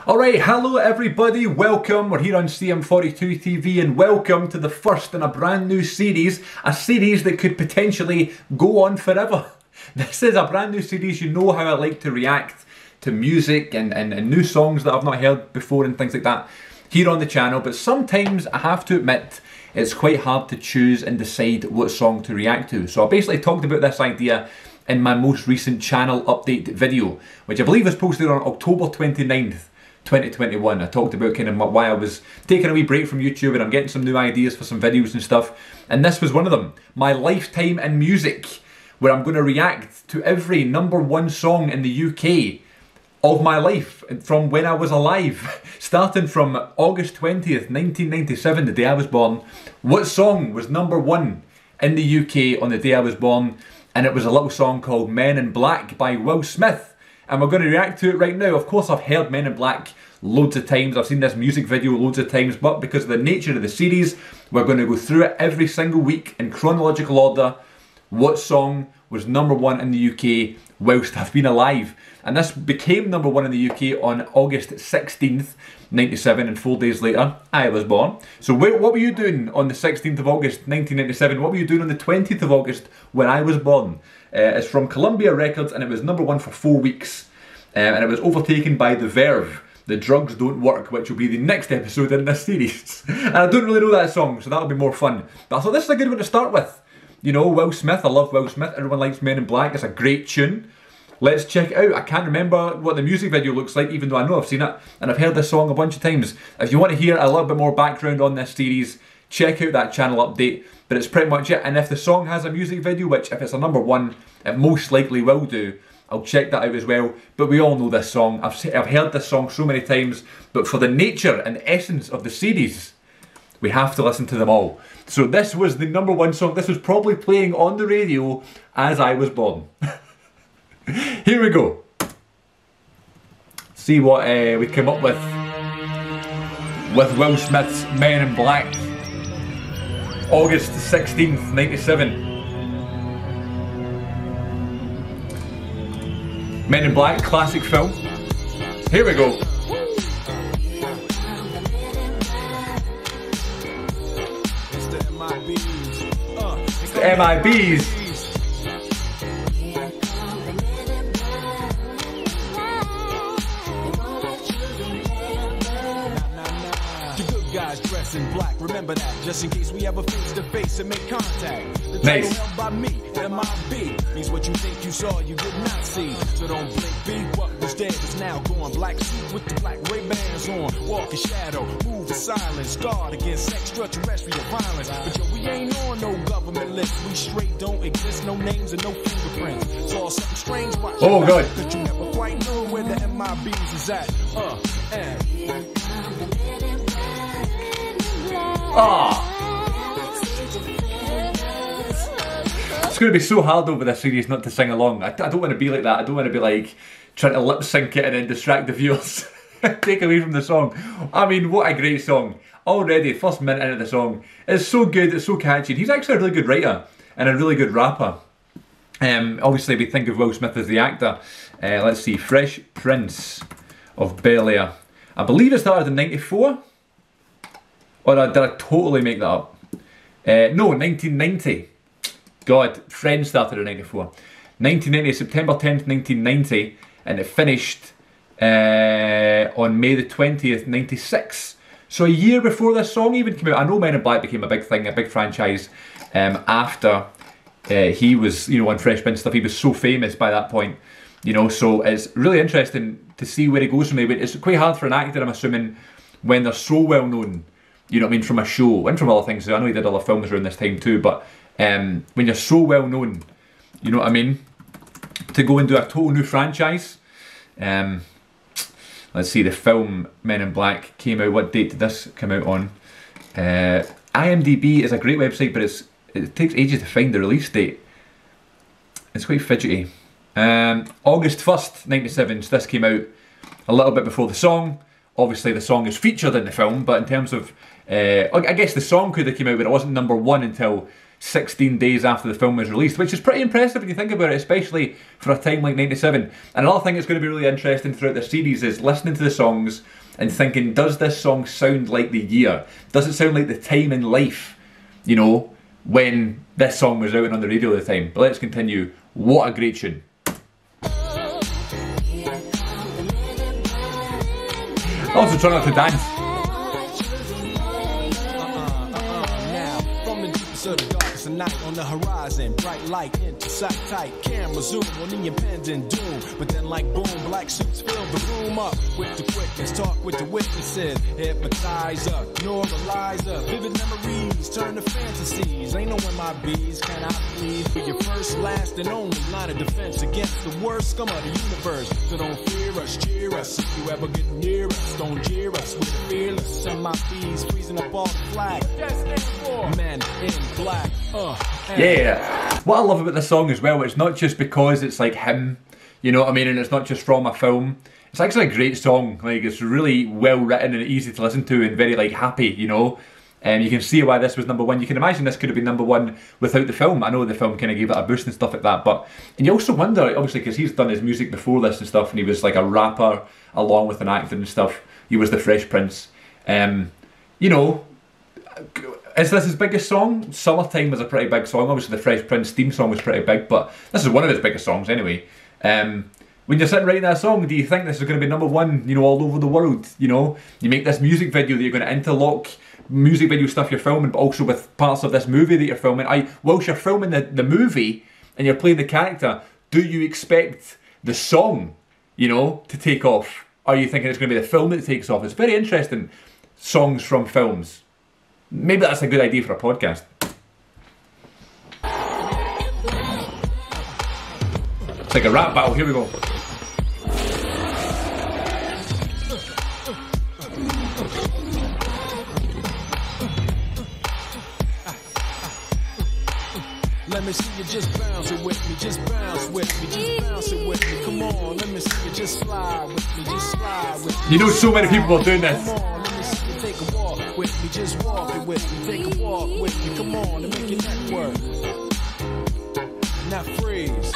Alright, hello everybody, welcome, we're here on CM42 TV and welcome to the first in a brand new series, a series that could potentially go on forever. This is a brand new series. You know how I like to react to music and new songs that I've not heard before and things like that here on the channel, but sometimes I have to admit it's quite hard to choose and decide what song to react to. So I basically talked about this idea in my most recent channel update video, which I believe was posted on October 29th. 2021. I talked about kind of why I was taking a wee break from YouTube and I'm getting some new ideas for some videos and stuff, and this was one of them, my lifetime in music, where I'm going to react to every #1 song in the UK of my life from when I was alive, starting from August 20th 1997, the day I was born. What song was #1 in the UK on the day I was born? And it was a little song called Men in Black by Will Smith. And we're going to react to it right now. Of course, I've heard Men in Black loads of times. I've seen this music video loads of times, but because of the nature of the series, we're going to go through it every single week in chronological order. What song was #1 in the UK whilst I've been alive? And this became #1 in the UK on August 16th, 97, and 4 days later, I was born. So what were you doing on the 16th of August, 1997? What were you doing on the 20th of August when I was born? It's from Columbia Records and it was #1 for 4 weeks. And it was overtaken by The Verve, The Drugs Don't Work, which will be the next episode in this series. And I don't really know that song, so that'll be more fun. But I thought this is a good one to start with. You know, Will Smith, I love Will Smith. Everyone likes Men in Black, it's a great tune. Let's check it out. I can't remember what the music video looks like, even though I know I've seen it. And I've heard this song a bunch of times. If you want to hear a little bit more background on this series, check out that channel update. But it's pretty much it. And if the song has a music video, which if it's a #1, it most likely will do, I'll check that out as well. But we all know this song. I've heard this song so many times. But for the nature and essence of the series, we have to listen to them all. So this was the #1 song. This was probably playing on the radio as I was born. Here we go. See what we came up with Will Smith's Men in Black. August 16th, 97. Men in Black, classic film. Here we go. It's the MIBs. Guys dressed in black, remember that, just in case we ever face to face and make contact. The nice. Title held by me, MIB, means what you think you saw, you did not see. So don't blink, be what was dead is now gone. Black suit with the black Ray-Bans on, walk in shadow, move in silence, guard against extraterrestrial violence. But yo, we ain't on no government list, we straight don't exist, no names and no fingerprints. Saw something strange, watch oh god, cause you never quite know where the MIBs is at. It's going to be so hard over this series not to sing along. I don't want to be like that. I don't want to be like trying to lip sync it and then distract the viewers. Take away from the song. I mean, what a great song. Already, first minute into the song. It's so good, it's so catchy. He's actually a really good writer and a really good rapper. Obviously, we think of Will Smith as the actor. Let's see, Fresh Prince of Bel-Air. I believe it started in '94. Or did I totally make that up? No, 1990. God, Friends started in '94. 1990, September 10th, 1990, and it finished on May the 20th, '96. So a year before this song even came out. I know Men in Black became a big thing, a big franchise after he was, you know, on Fresh Prince stuff. He was so famous by that point, you know. So it's really interesting to see where he goes from there. But it's quite hard for an actor, I'm assuming, when they're so well known. You know what I mean, from a show and from other things. So I know he did other films around this time too, but when you're so well known, you know what I mean, to go and do a total new franchise. Let's see, the film Men in Black came out, what date did this come out on? IMDb is a great website, but it takes ages to find the release date. It's quite fidgety. August 1st, 97, so this came out a little bit before the song. Obviously the song is featured in the film, but in terms of, I guess the song could have came out, but it wasn't #1 until 16 days after the film was released, which is pretty impressive when you think about it, especially for a time like 97. And another thing that's going to be really interesting throughout the series is listening to the songs and thinking, does this song sound like the year? Does it sound like the time in life, you know, when this song was out and on the radio at the time? But let's continue. What a great tune. Also try not to dance. Night on the horizon, bright light into sight tight, camera zoom on the impending doom, but then like boom, black suits fill the room up with the quickness, talk with the witnesses, hypnotizer, neuralizer, vivid memories turn to fantasies, ain't knowing my bees, can I please be your first, last and only line of defense against the worst scum of the universe, so don't fear us, cheer us, if you ever get near us, don't jeer us, we're fearless, and my bees freezing up all the flag, men in black, yeah, what I love about this song as well, it's not just because it's like him, you know what I mean, and it's not just from a film. It's actually a great song. Like, it's really well written and easy to listen to and very like happy, you know. And you can see why this was number one. You can imagine this could have been number one without the film. I know the film kind of gave it a boost and stuff like that, but and you also wonder, obviously, because he's done his music before this and stuff, and he was like a rapper along with an actor and stuff. He was the Fresh Prince. You know. Is this his biggest song? Summertime was a pretty big song. Obviously the Fresh Prince theme song was pretty big, but this is one of his biggest songs anyway. When you're sitting writing that song, do you think this is going to be number one, you know, all over the world? You know, you make this music video that you're going to interlock music video stuff you're filming, but also with parts of this movie that you're filming. Whilst you're filming the movie and you're playing the character, do you expect the song, you know, to take off? Or are you thinking it's going to be the film that takes off? It's very interesting, songs from films. Maybe that's a good idea for a podcast. It's like a rap battle, here we go. Let me see you just bounce it with me, just bounce with me, just bounce it with me. Come on, let me see you just slide with me, just slide with me. You know, so many people are doing this. Come on, let me see you take a walk with me, just walk it with me, take a walk with me. Come on, and make your neck work. Now freeze.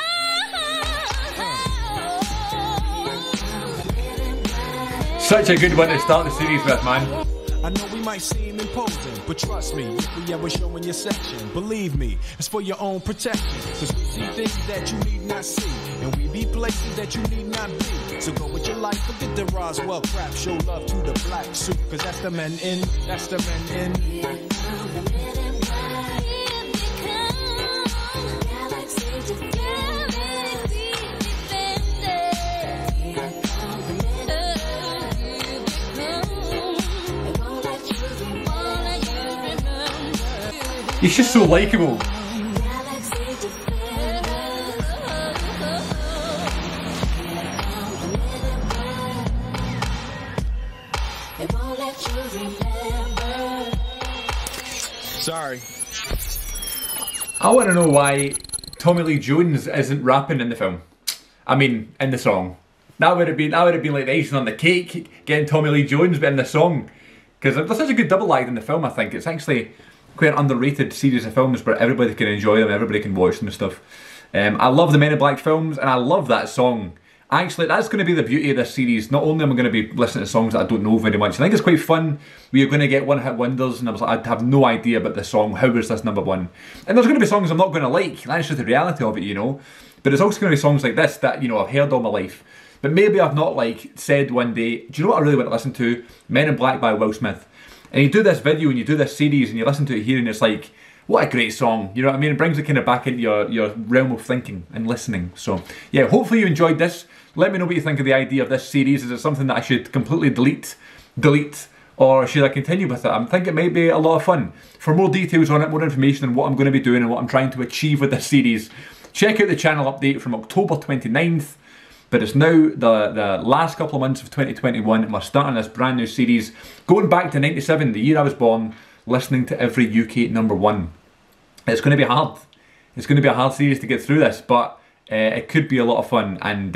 Such a good one to start the series with, man. I know we might seem imposing, but trust me, if we ever show in your section, believe me, it's for your own protection. Cause we see things that you need not see, and we be places that you need not be. So go with your life, forget the Roswell crap, show love to the black suit, cause that's the men in, that's the men in. He's just so likeable. Sorry. I want to know why Tommy Lee Jones isn't rapping in the film. I mean, in the song. That would have been like the icing on the cake, getting Tommy Lee Jones but in the song. Because there's such a good double act in the film, I think. It's actually quite an underrated series of films where everybody can enjoy them, everybody can watch them and stuff. I love the Men in Black films, and I love that song. Actually, that's going to be the beauty of this series. Not only am I going to be listening to songs that I don't know very much, I think it's quite fun. We are going to get one-hit wonders, and I was like, I'd have no idea about this song. How is this number one? And there's going to be songs I'm not going to like. That's just the reality of it, you know. But there's also going to be songs like this that, you know, I've heard all my life. But maybe I've not, like, said one day, do you know what I really want to listen to? Men in Black by Will Smith. And you do this video and you do this series and you listen to it here and it's like, what a great song, you know what I mean? It brings it kind of back into your realm of thinking and listening. So yeah, hopefully you enjoyed this. Let me know what you think of the idea of this series. Is it something that I should completely delete, or should I continue with it? I'm thinking it might be a lot of fun. For more details on it, more information on what I'm going to be doing and what I'm trying to achieve with this series, check out the channel update from October 29th. But it's now the last couple of months of 2021 and we're starting this brand new series, going back to 97, the year I was born, listening to every UK number one. It's going to be hard. It's going to be a hard series to get through this, but it could be a lot of fun. And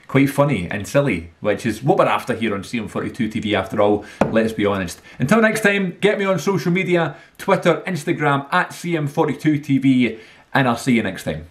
quite funny and silly, which is what we're after here on CM42 TV after all, let's be honest. Until next time, get me on social media, Twitter, Instagram, at CM42 TV, and I'll see you next time.